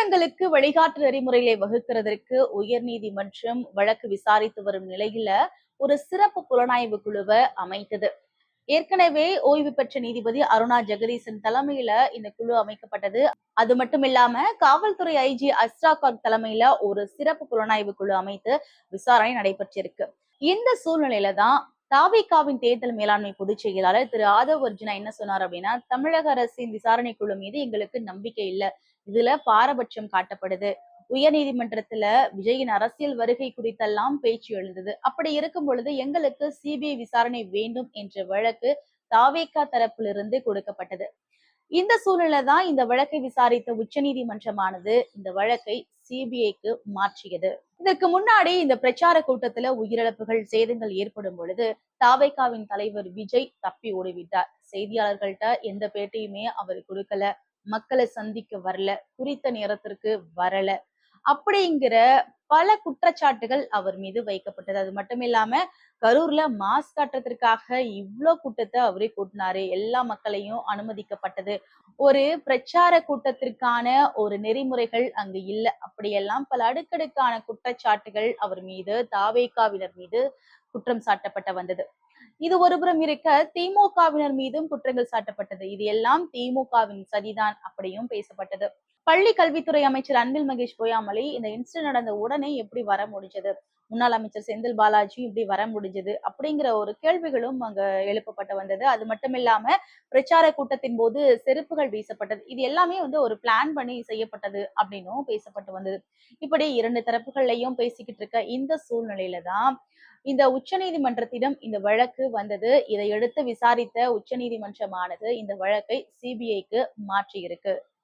நிறுவனங்களுக்கு வழிகாட்டு நெறிமுறைகளை வகுக்கிறதற்கு உயர்நீதிமன்றம் வழக்கு விசாரித்து வரும் நிலையில ஒரு சிறப்பு புலனாய்வு குழுவை அமைத்தது. ஏற்கனவே ஓய்வு பெற்ற நீதிபதி அருணா ஜெகதீசன் தலைமையில இந்த குழு அமைக்கப்பட்டது. அது மட்டும் இல்லாம காவல்துறை ஐஜி அஸ்ரா கான் தலைமையில ஒரு சிறப்பு புலனாய்வு குழு அமைத்து விசாரணை நடைபெற்றிருக்கு. இந்த சூழ்நிலையில தான் தாவேகாவின் தேர்தல் மேலாண்மை பொதுச் செயலாளர் திரு ஆதவ் அர்ஜுனா என்ன சொன்னார் அப்படின்னா, தமிழக அரசின் விசாரணை குழு மீது எங்களுக்கு நம்பிக்கை இல்ல. இதுல பாரபட்சம் காட்டப்படுது. உயர்நீதிமன்றத்துல விஜயின் அரசியல் வருகை குறித்தெல்லாம் பேச்சு எழுந்தது. அப்படி இருக்கும் பொழுது எங்களுக்கு சிபிஐ விசாரணை வேண்டும் என்ற வழக்கு தாவேகா தரப்பிலிருந்து கொடுக்கப்பட்டது. இந்த சூழ்நிலை தான் இந்த வழக்கை விசாரித்த உச்சநீதிமன்றமானது இந்த வழக்கை சிபிஐக்கு மாற்றியது. இதற்கு முன்னாடி இந்த பிரச்சார கூட்டத்துல உயிரிழப்புகள், சேதங்கள் ஏற்படும் பொழுது தாவேகாவின் தலைவர் விஜய் தப்பி ஓடிவிட்டார். செய்தியாளர்கள்ட்ட எந்த பேட்டியுமே அவர் கொடுக்கல. மக்களை சந்திக்க வரல, குறித்த நேரத்திற்கு வரல அப்படிங்கிற பல குற்றச்சாட்டுகள் அவர் மீது வைக்கப்பட்டது. அது மட்டும் இல்லாம கரூர்ல மாஸ்க் காட்டுறதற்காக இவ்ளோ கூட்டத்தை அவரே கூட்டினாரு. எல்லா மக்களையும் அனுமதிக்கப்பட்டது. ஒரு பிரச்சார கூட்டத்திற்கான ஒரு நெறிமுறைகள் அங்கு இல்ல. அப்படியெல்லாம் பல அடுக்கடுக்கான குற்றச்சாட்டுகள் அவர் மீது, தாவேகாவினர் மீது குற்றம் சாட்டப்பட்ட வந்தது. இது ஒருபுறம் இருக்க திமுகவினர் மீதும் குற்றங்கள் சாட்டப்பட்டது. இது எல்லாம் திமுகவின் சதிதான் அப்படியும் பேசப்பட்டது. பள்ளி கல்வித்துறை அமைச்சர் அன்பில் மகேஷ் பொய்யாமொழி இந்த இன்சிடென்ட் நடந்த உடனே எப்படி வர முடிஞ்சது, முன்னாள் அமைச்சர் செந்தில் பாலாஜி இப்படி வர முடிஞ்சது அப்படிங்கிற ஒரு கேள்விகளும் அங்க எழுப்பப்பட்டு வந்தது. அது மட்டும் இல்லாம பிரச்சார கூட்டத்தின் போது செருப்புகள் வீசப்பட்டது. இது எல்லாமே ஒரு பிளான் பண்ணி செய்யப்பட்டது அப்படின்னும் பேசப்பட்டு வந்தது. இப்படி இரண்டு தரப்புகள்லையும் பேசிக்கிட்டு இருக்க இந்த சூழ்நிலையில தான் இந்த உச்சநீதிமன்றத்திடம் இந்த வழக்கு வந்தது. இதை எடுத்து விசாரித்த உச்சநீதிமன்றமானது இந்த வழக்கை சிபிஐக்கு மாற்றியிருக்கு.